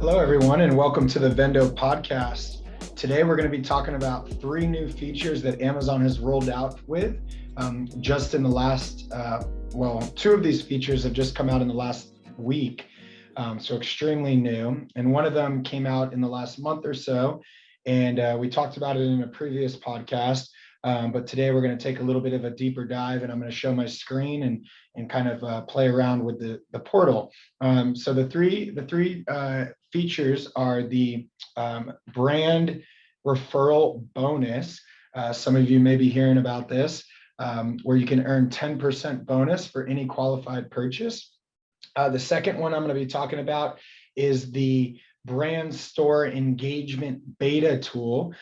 Hello, everyone, and welcome to the Vendo podcast. Today, we're going to be talking about 3 new features that Amazon has rolled out with just in the last, 2 of these features have just come out in the last week, so extremely new. And one of them came out in the last month or so, and we talked about it in a previous podcast. But today we're going to take a little bit of a deeper dive, and I'm going to show my screen and kind of play around with the portal. So the three features are the brand referral bonus. Some of you may be hearing about this, where you can earn 10% bonus for any qualified purchase. The second one I'm going to be talking about is the brand store engagement beta tool.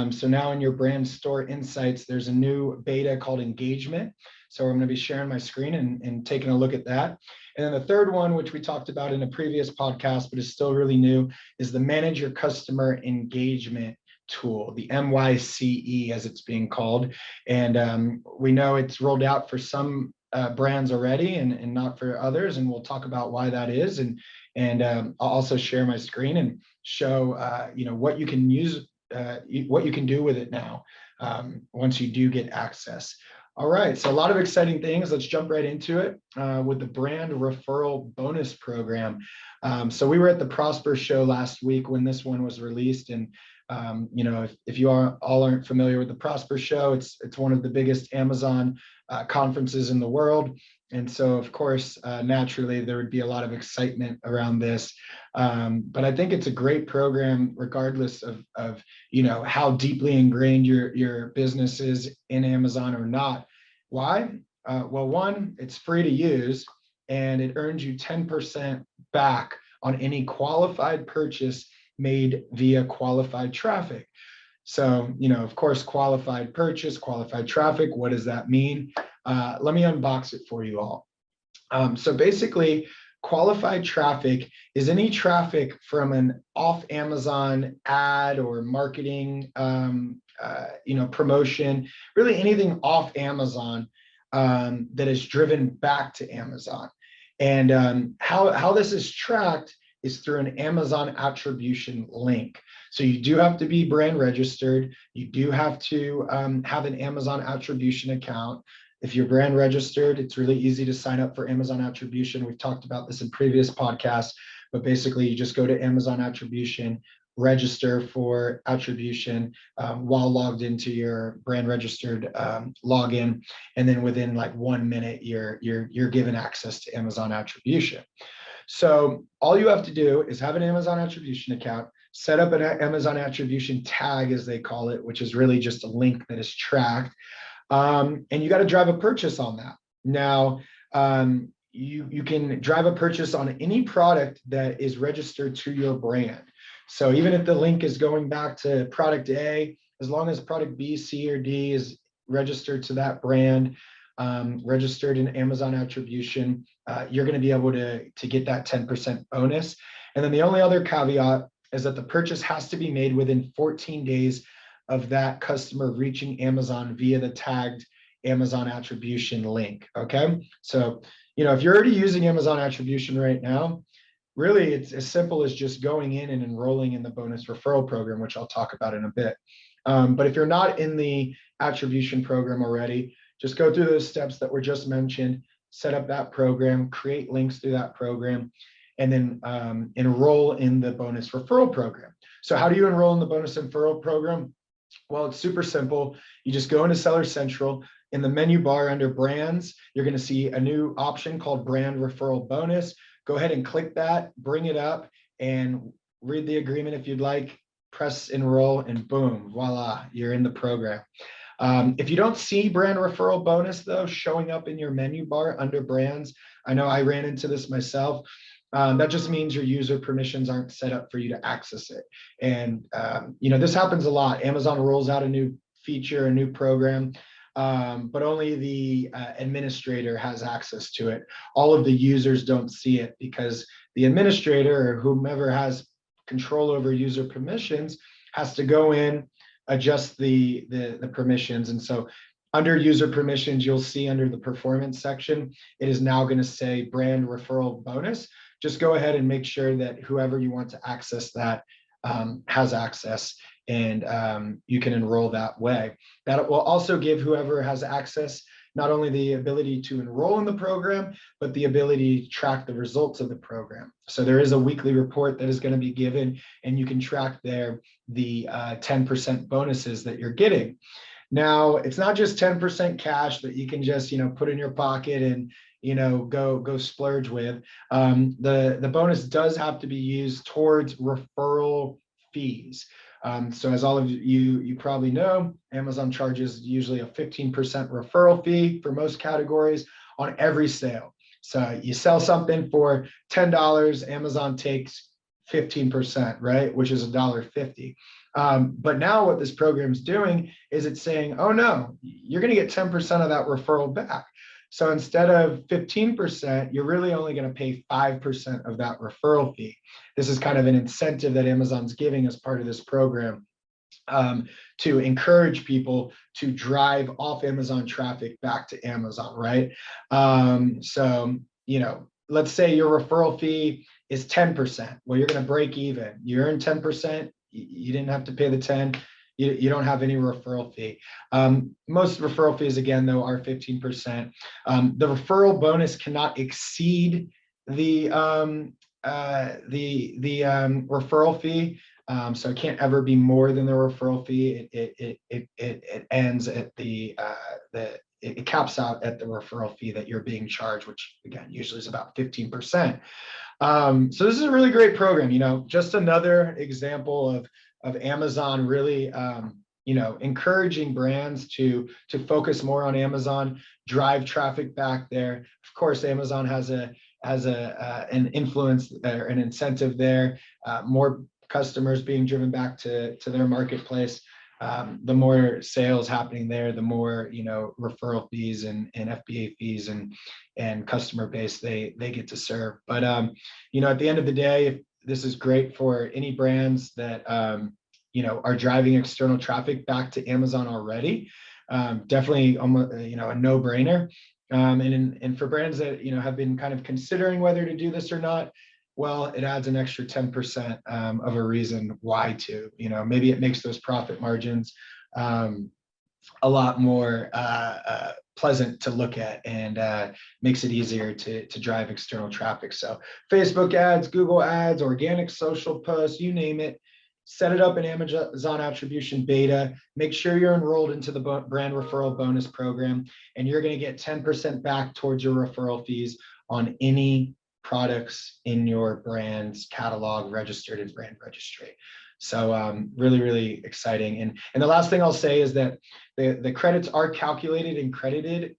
So now in your brand store insights, there's a new beta called engagement. So I'm going to be sharing my screen and taking a look at that. And then the third one, which we talked about in a previous podcast, but is still really new, is the manage your customer engagement tool, the MYCE as it's being called. And we know it's rolled out for some brands already and not for others. And we'll talk about why that is. And I'll also share my screen and show what you can use, what you can do with it now once you do get access. All right, so a lot of exciting things. Let's jump right into it with the brand referral bonus program. So we were at the Prosper show last week when this one was released, and if you all aren't familiar with the Prosper show, it's one of the biggest Amazon conferences in the world. And so, of course, naturally, there would be a lot of excitement around this. But I think it's a great program, regardless of how deeply ingrained your business is in Amazon or not. Why? Well, one, it's free to use, and it earns you 10% back on any qualified purchase made via qualified traffic. So, of course, qualified purchase, qualified traffic, what does that mean? Let me unbox it for you all. So basically, qualified traffic is any traffic from an off Amazon ad or marketing, promotion, really anything off Amazon that is driven back to Amazon. And how this is tracked is through an Amazon attribution link. So you do have to be brand registered. You do have to have an Amazon attribution account. If you're brand registered, it's really easy to sign up for Amazon attribution. We've talked about this in previous podcasts, but basically you just go to Amazon attribution, register for attribution while logged into your brand registered login, and then within like 1 minute, you're given access to Amazon attribution. So all you have to do is have an Amazon attribution account, set up an Amazon attribution tag, as they call it, which is really just a link that is tracked. And you got to drive a purchase on that. Now, you can drive a purchase on any product that is registered to your brand. So even if the link is going back to product A, as long as product B, C, or D is registered to that brand, registered in Amazon attribution, you're going to be able to get that 10% bonus. And then the only other caveat is that the purchase has to be made within 14 days of that customer reaching Amazon via the tagged Amazon attribution link. Okay. So, if you're already using Amazon attribution right now, really it's as simple as just going in and enrolling in the bonus referral program, which I'll talk about in a bit. But if you're not in the attribution program already, just go through those steps that were just mentioned, set up that program, create links through that program, and then enroll in the bonus referral program. So how do you enroll in the bonus referral program? Well, it's super simple. You just go into Seller Central. In the menu bar under brands, you're going to see a new option called brand referral bonus. Go ahead and click that, bring it up, and read the agreement if you'd like, press enroll, and boom, voila, you're in the program. If you don't see brand referral bonus, though, showing up in your menu bar under brands, I know I ran into this myself. That just means your user permissions aren't set up for you to access it. And, this happens a lot. Amazon rolls out a new feature, a new program, but only the administrator has access to it. All of the users don't see it because the administrator or whomever has control over user permissions has to go in, adjust the permissions. And so Under user permissions, you'll see under the performance section, it is now going to say brand referral bonus. Just go ahead and make sure that whoever you want to access that has access, and you can enroll that way. That will also give whoever has access not only the ability to enroll in the program, but the ability to track the results of the program. So there is a weekly report that is going to be given, and you can track there the 10% bonuses that you're getting. Now, it's not just 10% cash that you can just, put in your pocket and, go splurge with. The bonus does have to be used towards referral fees. So as all of you probably know, Amazon charges usually a 15% referral fee for most categories on every sale. So you sell something for $10, Amazon takes 15%, right? Which is $1.50. But now what this program is doing is it's saying, oh no, you're going to get 10% of that referral back. So instead of 15%, you're really only going to pay 5% of that referral fee. This is kind of an incentive that Amazon's giving as part of this program to encourage people to drive off Amazon traffic back to Amazon, right? So, let's say your referral fee is 10%. Well, you're going to break even. You earn 10%. You didn't have to pay the 10. You don't have any referral fee. Most referral fees, again, though, are 15%. The referral bonus cannot exceed the referral fee. So it can't ever be more than the referral fee. It ends at it caps out at the referral fee that you're being charged, which again usually is about 15%. So this is a really great program. Just another example of Amazon really encouraging brands to focus more on Amazon, drive traffic back there. Of course, Amazon has an influence or an incentive there. More customers being driven back to their marketplace, the more sales happening there, the more referral fees and FBA fees and customer base they get to serve. But at the end of the day, this is great for any brands that are driving external traffic back to Amazon already. Definitely almost a no-brainer. And for brands that have been kind of considering whether to do this or not, well, it adds an extra 10% of a reason why to. Maybe it makes those profit margins a lot more pleasant to look at, and makes it easier to drive external traffic. So Facebook ads, Google ads, organic social posts, you name it, set it up in Amazon Attribution Beta. Make sure you're enrolled into the brand referral bonus program, and you're going to get 10% back towards your referral fees on any products in your brand's catalog registered in brand registry. So really, really exciting. And the last thing I'll say is that the credits are calculated and credited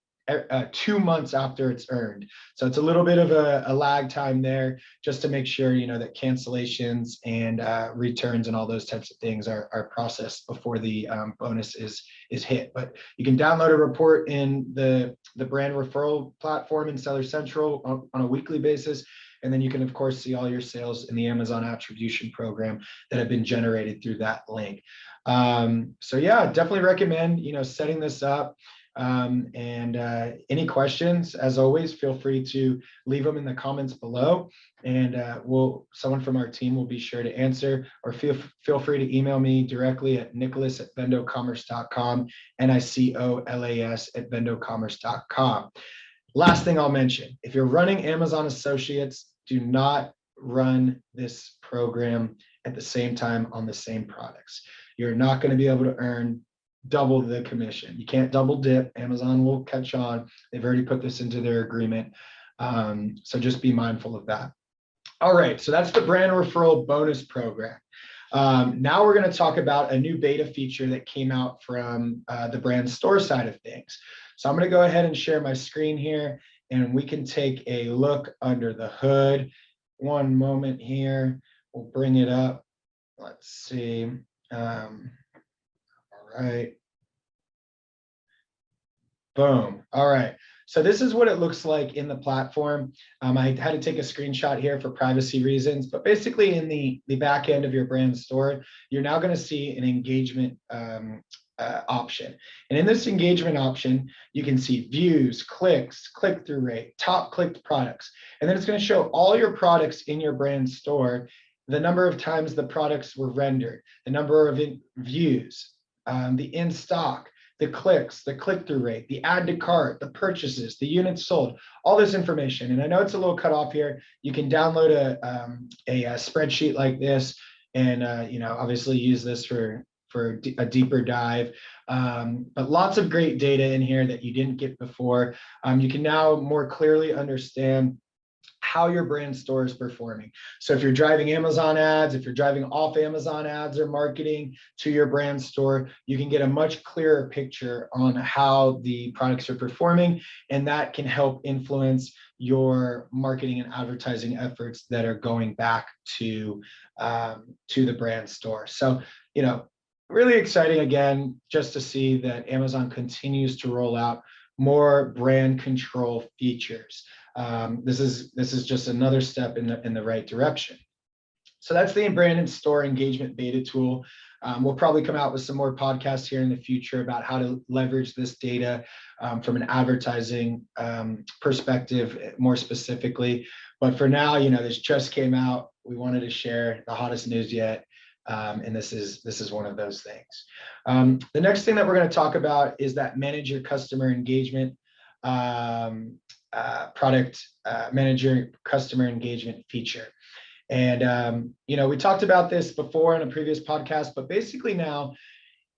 2 months after it's earned. So it's a little bit of a lag time there, just to make sure that cancellations and returns and all those types of things are processed before the bonus is hit. But you can download a report in the brand referral platform in Seller Central on a weekly basis. And then you can, of course, see all your sales in the Amazon attribution program that have been generated through that link. So yeah, definitely recommend, setting this up. Any questions, as always, feel free to leave them in the comments below, and someone from our team will be sure to answer, or feel free to email me directly at nicolas@vendocommerce.com, nicolas@vendocommerce.com. Last thing I'll mention, if you're running Amazon Associates, do not run this program at the same time on the same products. You're not going to be able to earn double the commission. You can't double dip. Amazon will catch on. They've already put this into their agreement. So just be mindful of that. All right, so that's the brand referral bonus program. Now we're going to talk about a new beta feature that came out from the brand store side of things. So I'm going to go ahead and share my screen here, and we can take a look under the hood. One moment here. We'll bring it up. Let's see. All right. Boom. All right. So this is what it looks like in the platform. I had to take a screenshot here for privacy reasons, but basically in the back end of your brand store, you're now going to see an engagement option. And in this engagement option, you can see views, clicks, click-through rate, top clicked products. And then it's going to show all your products in your brand store, the number of times the products were rendered, the number of views, the in stock, the clicks, the click-through rate, the add to cart, the purchases, the units sold, all this information. And I know it's a little cut off here. You can download a spreadsheet like this and obviously use this for a deeper dive. But lots of great data in here that you didn't get before. You can now more clearly understand how your brand store is performing. So if you're driving Amazon ads, if you're driving off Amazon ads or marketing to your brand store, you can get a much clearer picture on how the products are performing, and that can help influence your marketing and advertising efforts that are going back to the brand store. So, really exciting again, just to see that Amazon continues to roll out more brand control features. This is just another step in the right direction. So that's the brand and store engagement beta tool. We'll probably come out with some more podcasts here in the future about how to leverage this data from an advertising perspective more specifically. But for now, this just came out. We wanted to share the hottest news yet. And this is one of those things. The next thing that we're going to talk about is that manage your customer engagement product, manager customer engagement feature. And we talked about this before in a previous podcast, but basically now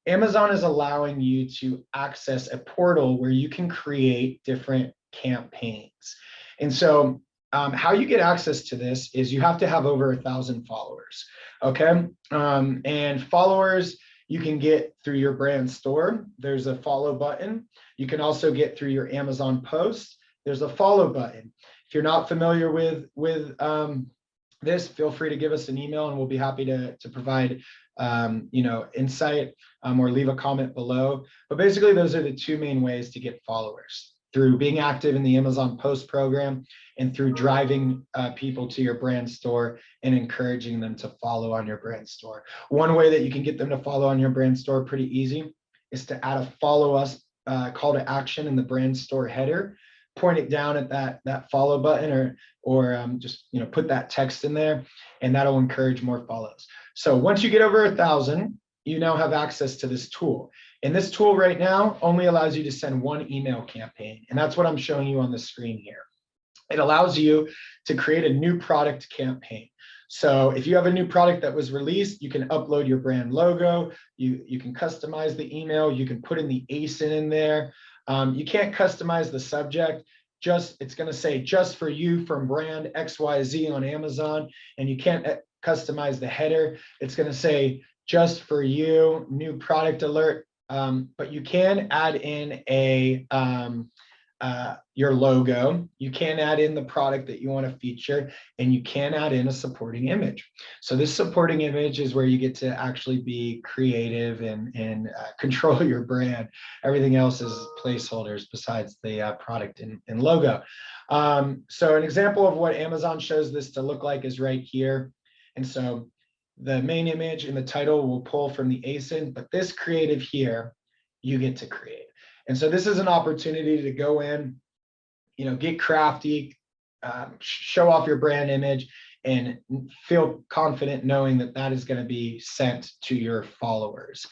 Amazon is allowing you to access a portal where you can create different campaigns. And so how you get access to this is you have to have over 1,000 followers. Okay. And followers you can get through your brand store. There's a follow button. You can also get through your Amazon post. There's a follow button. If you're not familiar with this, feel free to give us an email and we'll be happy to provide insight or leave a comment below. But basically, those are the two main ways to get followers: through being active in the Amazon Post program and through driving people to your brand store and encouraging them to follow on your brand store. One way that you can get them to follow on your brand store pretty easy is to add a follow us call to action in the brand store header. Point it down at that follow button or just put that text in there, and that'll encourage more follows. So once you get over 1,000, you now have access to this tool. And this tool right now only allows you to send one email campaign. And that's what I'm showing you on the screen here. It allows you to create a new product campaign. So if you have a new product that was released, you can upload your brand logo. You can customize the email. You can put in the ASIN in there. You can't customize the subject. It's going to say just for you from brand XYZ on Amazon. And you can't customize the header. It's going to say just for you, new product alert. But you can add in your logo. You can add in the product that you want to feature, and you can add in a supporting image. So this supporting image is where you get to actually be creative and control your brand. Everything else is placeholders besides the product and logo. So an example of what Amazon shows this to look like is right here. And so the main image and the title will pull from the ASIN, but this creative here, you get to create. And so this is an opportunity to go in, get crafty, show off your brand image, and feel confident knowing that that is going to be sent to your followers.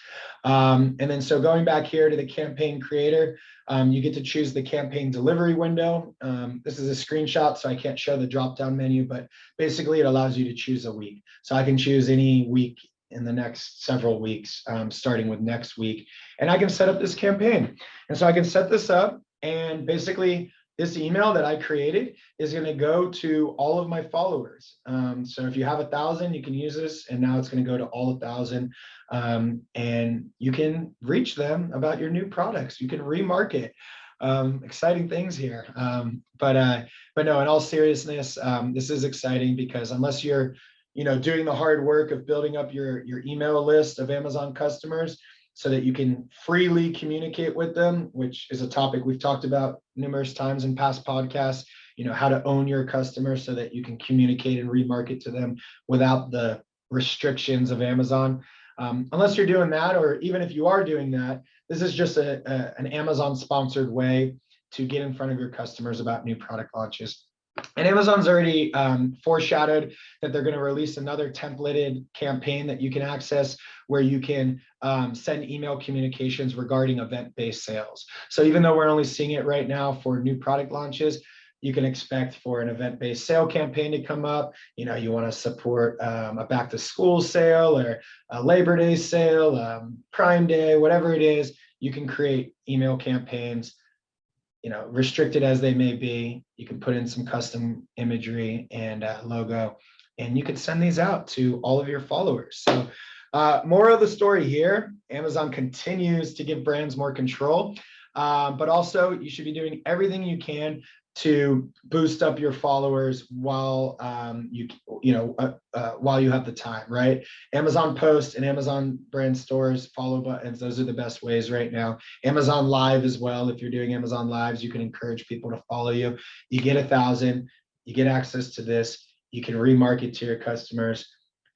And then so going back here to the campaign creator, you get to choose the campaign delivery window. This is a screenshot, so I can't show the drop-down menu, but basically it allows you to choose a week. So I can choose any week in the next several weeks, starting with next week, and I can set up this campaign. And so I can set this up, and basically this email that I created is going to go to all of my followers. So if you have 1,000, you can use this, and now it's going to go to all 1,000, and you can reach them about your new products. You can remarket. Exciting things here. But no, in all seriousness, this is exciting because unless you're doing the hard work of building up your email list of Amazon customers so that you can freely communicate with them, which is a topic we've talked about numerous times in past podcasts, how to own your customers so that you can communicate and remarket to them without the restrictions of Amazon. Unless you're doing that, or even if you are doing that, this is just an Amazon sponsored way to get in front of your customers about new product launches. And Amazon's already foreshadowed that they're going to release another templated campaign that you can access, where you can send email communications regarding event-based sales. So even though we're only seeing it right now for new product launches, you can expect for an event-based sale campaign to come up. You know, you want to support a back-to-school sale or a Labor Day sale, Prime Day, whatever it is, you can create email campaigns, you know, restricted as they may be. You can put in some custom imagery and logo, and you can send these out to all of your followers. So moral of the story here, Amazon continues to give brands more control, but also you should be doing everything you can to boost up your followers while while you have the time, right? Amazon Post and Amazon brand stores, follow buttons, those are the best ways right now. Amazon Live as well. If you're doing Amazon Lives, you can encourage people to follow you. You get 1,000, you get access to this, you can remarket to your customers.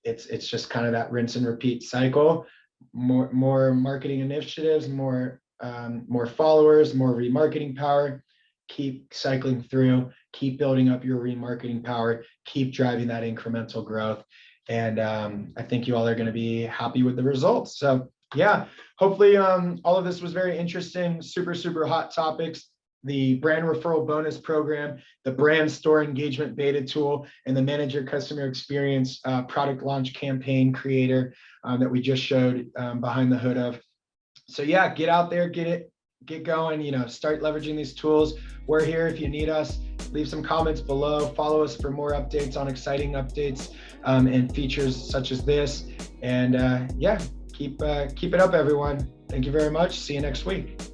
It's just kind of that rinse and repeat cycle. More marketing initiatives, more followers, more remarketing power. Keep cycling through, keep building up your remarketing power, keep driving that incremental growth. And I think you all are going to be happy with the results. So yeah, hopefully all of this was very interesting, super hot topics. The brand referral bonus program, the brand store engagement beta tool, and the manager customer experience product launch campaign creator that we just showed behind the hood of. So yeah, get out there, get going, you know, start leveraging these tools. We're here if you need us. Leave some comments below. Follow us for more updates on exciting updates and features such as this. And yeah, keep it up, everyone. Thank you very much. See you next week.